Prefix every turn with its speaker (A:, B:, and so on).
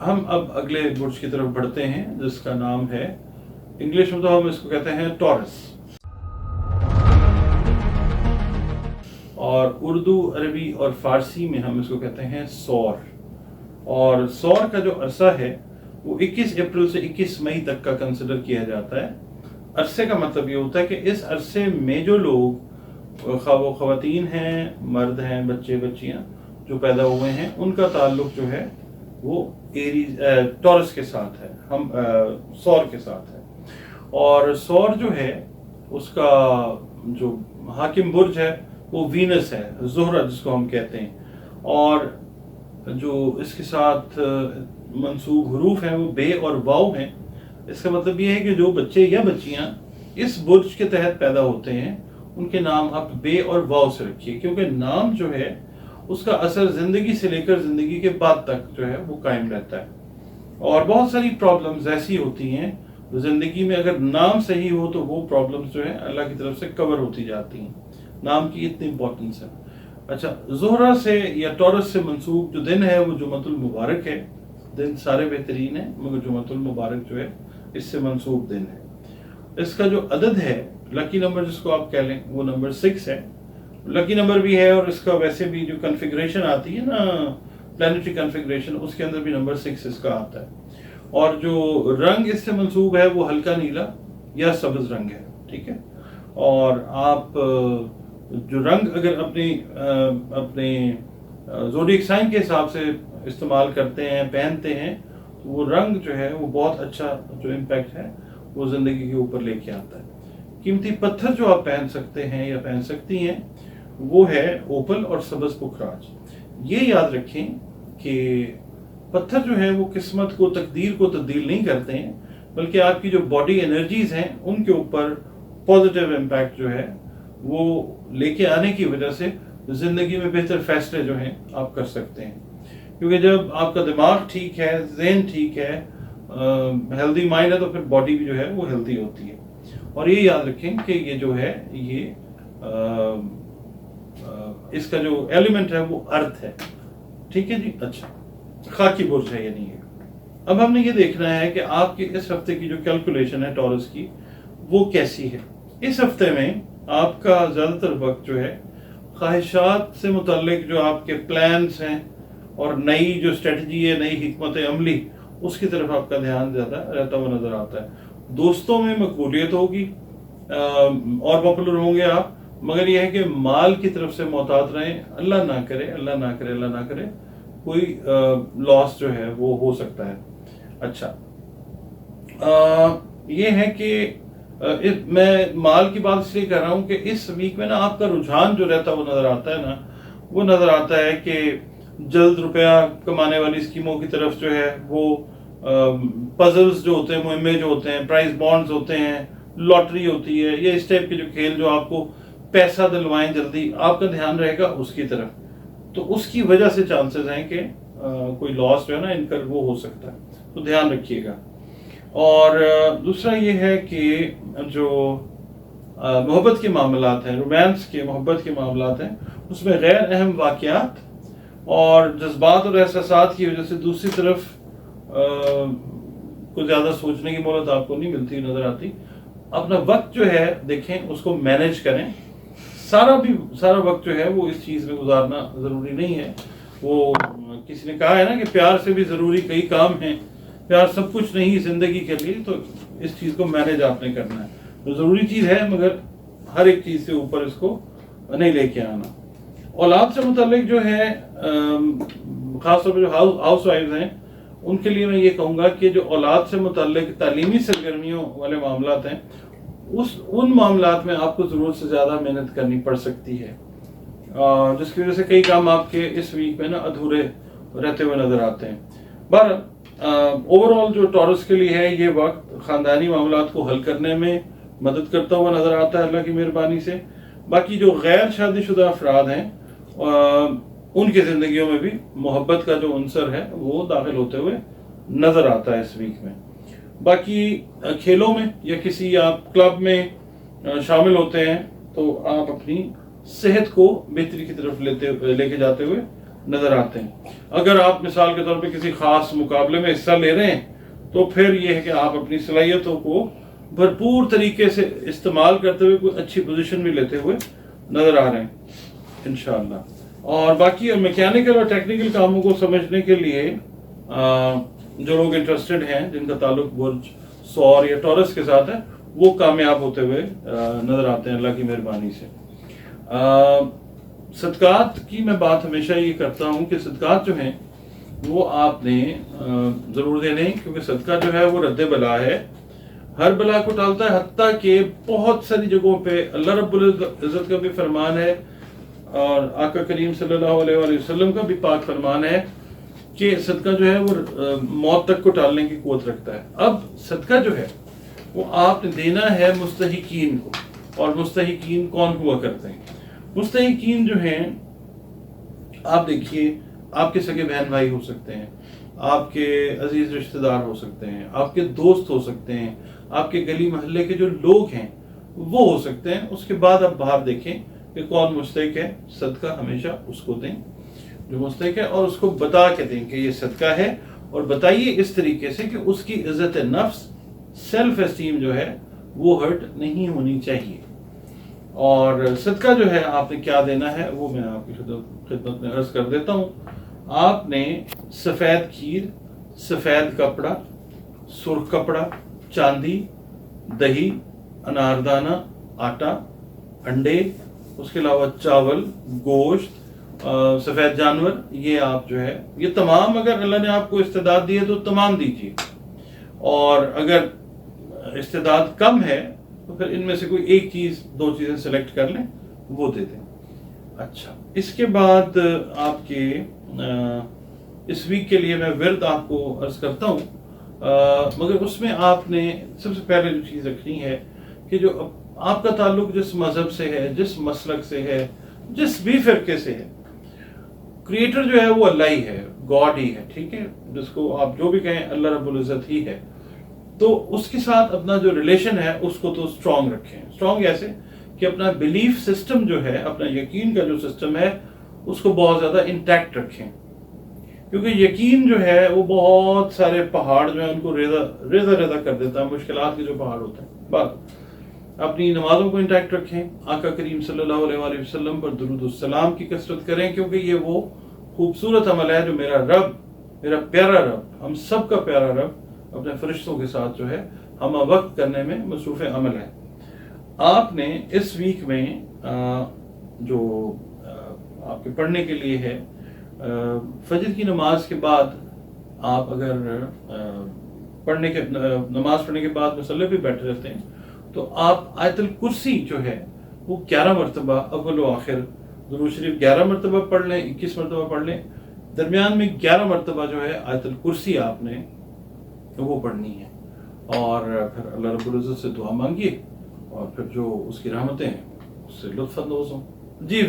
A: हम अब अगले बुर्ज की तरफ बढ़ते हैं जिसका नाम है, इंग्लिश में तो हम इसको कहते हैं टॉरस, और उर्दू, अरबी और फारसी में हम इसको कहते हैं सौर। और सौर का जो अरसा है वो 21 अप्रैल से 21 मई तक का कंसिडर किया जाता है। अरसे का मतलब ये होता है कि इस अरसे में जो लोग, वो ख़वातीन हैं, मर्द हैं, बच्चे बच्चियां जो पैदा हुए हैं, उनका ताल्लुक जो है वो एरीज टॉरस के साथ है, हम सौर के साथ है। और सौर जो है उसका जो हाकिम बुर्ज है वो वीनस है, ज़ोहरा जिसको हम कहते हैं। और जो इसके साथ मंसूब हरूफ हैं वो बे और वाव हैं। इसका मतलब ये है कि जो बच्चे या बच्चियां इस बुर्ज के तहत पैदा होते हैं उनके नाम आप बे और वाव से रखिए, क्योंकि नाम जो है उसका असर जिंदगी से लेकर जिंदगी के बाद तक जो है वो कायम रहता है। और बहुत सारी प्रॉब्लम्स ऐसी होती हैं जिंदगी में, अगर नाम सही हो तो वो प्रॉब्लम्स जो है अल्लाह की तरफ से कवर होती जाती हैं। नाम की इतनी इंपॉर्टेंस है। अच्छा, ज़ोहरा से या टॉरस से मंसूब जो दिन है वो जुमतुल मुबारक है। दिन सारे बेहतरीन है मगर जुमतुल मुबारक जो है इससे मंसूब दिन है। इसका जो अदद है, लकी नंबर जिसको आप कह लें, वो नंबर 6 है। लकी नंबर भी है और इसका वैसे भी जो कन्फिग्रेशन आती है ना, प्लानिटरी कन्फिग्रेशन, उसके अंदर भी नंबर 6 इसका आता है। और जो रंग इससे मंसूब है वो हल्का नीला या सब्ज रंग है, ठीक है। और आप जो रंग अगर अपने ज़ोडिएक साइन के हिसाब से इस्तेमाल करते हैं, पहनते हैं, तो वो रंग जो है वो बहुत अच्छा जो इम्पैक्ट है वो ज़िंदगी के ऊपर लेके आता है। कीमती पत्थर जो आप पहन सकते हैं या पहन सकती हैं वो है ओपल और सब्ज़ पुखराज। ये याद रखें कि पत्थर जो है वो किस्मत को, तकदीर को तब्दील नहीं करते हैं, बल्कि आपकी जो बॉडी एनर्जीज हैं उनके ऊपर पॉजिटिव इम्पैक्ट जो है वो लेके आने की वजह से ज़िंदगी में बेहतर फैसले जो हैं आप कर सकते हैं। क्योंकि जब आपका दिमाग ठीक है, ज़हन ठीक है, हेल्दी माइंड है, तो फिर बॉडी भी जो है वो हेल्दी होती है। और ये याद रखें कि ये जो है ये इसका जो एलिमेंट है वो अर्थ है, ठीक है जी। अच्छा, खाकी बुर्ज है यानी ये। अब हमने ये देखना है कि आपके इस हफ्ते की जो कैलकुलेशन है टॉरस की वो कैसी है। इस हफ्ते में आपका ज़्यादातर वक्त जो है ख्वाहिशात से मुतल्लिक जो आपके प्लान्स हैं और नई जो स्ट्रेटजी है, नई हिकमत अमली, उसकी तरफ आपका ध्यान ज़्यादा रहता हुआ नज़र आता है। दोस्तों में मकबूलियत होगी और पॉपुलर होंगे आप, मगर यह है कि माल की तरफ से मोहतात रहें। अल्लाह ना करे, अल्लाह ना करे, अल्लाह ना करे, कोई लॉस जो है वो हो सकता है। अच्छा, ये है कि मैं माल की बात इसलिए कर रहा हूँ कि इस वीक में ना आपका रुझान जो रहता है वो नज़र आता है ना, वो नज़र आता है कि जल्द रुपया कमाने वाली स्कीमों की तरफ जो है वो पजल्स जो होते हैं, मुहिम्में जो होते हैं, प्राइज बॉन्ड्स होते हैं, लॉटरी होती है, ये इस टाइप के जो खेल जो आपको पैसा दिलवाएं जल्दी, आपका ध्यान रहेगा उसकी तरफ। तो उसकी वजह से चांसेस हैं कि कोई लॉस जो है ना इनकर वो हो सकता है, तो ध्यान रखिएगा। और दूसरा ये है कि जो मोहब्बत के मामलात हैं, रोमांस के, मोहब्बत के मामलात हैं, उसमें गैर अहम वाक़यात और जज्बात और एहसासात की वजह से दूसरी तरफ कुछ ज़्यादा सोचने की मोहलत आपको नहीं मिलती, नज़र आती। अपना वक्त जो है देखें, उसको मैनेज करें। सारा वक्त जो है वो इस चीज़ में गुजारना ज़रूरी नहीं है। वो किसी ने कहा है ना कि प्यार से भी ज़रूरी कई काम हैं, प्यार सब कुछ नहीं ज़िंदगी के लिए। तो इस चीज़ को मैनेज आपने करना है, तो ज़रूरी चीज़ है मगर हर एक चीज़ से ऊपर इसको नहीं लेके आना। औलाद से मुतल्लिक जो है ख़ासतौर पर जो हाउस वाइफ हैं उनके लिए मैं ये कहूँगा कि जो औलाद से मुतल्लिक तालीमी सरगर्मियों वाले मामलात हैं, उन मामलात में आपको ज़रूरत से ज़्यादा मेहनत करनी पड़ सकती है, जिसकी वजह से कई काम आपके इस वीक में ना अधूरे रहते हुए नज़र आते हैं। पर ओवरऑल जो टॉरस के लिए है, ये वक्त ख़ानदानी मामलात को हल करने में मदद करता हुआ नज़र आता है अल्लाह की मेहरबानी से। बाकी जो गैर शादीशुदा अफराद हैं उनकी ज़िंदगियों में भी मोहब्बत का जो अंसर है वो दाखिल होते हुए नज़र आता है इस वीक में। बाकी खेलों में या किसी आप क्लब में शामिल होते हैं तो आप अपनी सेहत को बेहतरी की तरफ लेके जाते हुए नज़र आते हैं। अगर आप मिसाल के तौर पे किसी ख़ास मुकाबले में हिस्सा ले रहे हैं तो फिर ये है कि आप अपनी सलाहियतों को भरपूर तरीके से इस्तेमाल करते हुए कोई अच्छी पोजीशन भी लेते हुए नज़र आ रहे हैं इंशाअल्लाह। और बाकी मैकेनिकल और टेक्निकल कामों को समझने के लिए जो लोग इंटरेस्टेड हैं, जिनका ताल्लुक बुर्ज, सौर या टॉरस के साथ है, वो कामयाब होते हुए नज़र आते हैं अल्लाह की मेहरबानी से। सदकात की मैं बात हमेशा ये करता हूँ कि सदकात जो हैं वो आपने ज़रूर देने, क्योंकि सदका जो है वो रद्द बला है, हर बला को टालता है। हत्ता कि बहुत सारी जगहों पे अल्लाह रब्बुल इज़्ज़त का भी फरमान है और आका करीम सल्लल्लाहु अलैहि वसल्लम का भी पाक फरमान है कि सदका जो है वो मौत तक को टालने की क़ुव्वत रखता है। अब सदका जो है वो आपने देना है मुस्तहिकीन को। और मुस्तहिकीन कौन हुआ करते हैं? मुस्तहिकीन जो हैं, आप देखिए, आपके सगे बहन भाई हो सकते हैं, आपके अजीज रिश्तेदार हो सकते हैं, आपके दोस्त हो सकते हैं, आपके गली मोहल्ले के जो लोग हैं वो हो सकते हैं। उसके बाद आप बाहर देखें कि कौन मुस्तहिक है, सदका हमेशा उसको दें जो मुस्तहिक है, और उसको बता के दें कि ये सदका है, और बताइए इस तरीके से कि उसकी इज्जत नफ्स, सेल्फ एस्टीम जो है वो हर्ट नहीं होनी चाहिए। और सदका जो है आपने क्या देना है वो मैं आपकी खिदमत में अर्ज कर देता हूँ। आपने सफ़ेद खीर, सफ़ेद कपड़ा, सुर्ख कपड़ा, चांदी, दही, अनारदाना, आटा, अंडे, उसके अलावा चावल, गोश्त, सफ़ेद जानवर, ये आप जो है ये तमाम, अगर अल्लाह ने आपको इस्तेदाद दी है तो तमाम दीजिए, और अगर इस्तेदाद कम है तो फिर इनमें से कोई एक चीज़, दो चीज़ें सेलेक्ट कर लें, वो दे दें। अच्छा, इसके बाद आपके इस वीक के लिए मैं विर्द आपको अर्ज करता हूँ, मगर उसमें आपने सबसे पहले जो चीज़ रखनी है कि जो आपका ताल्लुक जिस मज़हब से है, जिस मसलक से है, जिस भी फ़िरके से है, क्रिएटर जो है वो अल्लाह ही है, गॉड ही है, ठीक है, जिसको आप जो भी कहें अल्लाह रब्बुल इज़्ज़त ही है। तो उसके साथ अपना जो रिलेशन है उसको तो स्ट्रॉन्ग रखें। स्ट्रॉन्ग ऐसे कि अपना बिलीफ सिस्टम जो है, अपना यकीन का जो सिस्टम है, उसको बहुत ज़्यादा इंटैक्ट रखें, क्योंकि यकीन जो है वो बहुत सारे पहाड़ जो है उनको रेजा रेजा कर देता है, मुश्किलात के जो पहाड़ होते हैं। बात अपनी नमाजों को इंटैक्ट रखें, आका करीम सल्लल्लाहु अलैहि वसल्लम पर दुरूद और सलाम की कसरत करें, क्योंकि ये वो खूबसूरत अमल है जो मेरा रब, मेरा प्यारा रब, हम सब का प्यारा रब अपने फरिश्तों के साथ जो है हम वक्त करने में मसरूफ़ अमल है। आपने इस वीक में जो आपके पढ़ने के लिए है, फजर की नमाज के बाद आप अगर नमाज पढ़ने के बाद मुसल्ले पे बैठे रहते हैं तो आप आयतुल कुर्सी जो है वो 11 मरतबा अव्वल व आखिर दुरूद शरीफ 11 मरतबा पढ़ लें, 21 मरतबा पढ़ लें, दरमियान में 11 मरतबा जो है आयतुल कुर्सी आपने वो पढ़नी है, और फिर अल्लाह रब्बुल इज़्ज़त से दुआ मांगिए, और फिर जो उसकी रहमतें हैं उससे लुत्फ़ अंदोज़ हों। जी।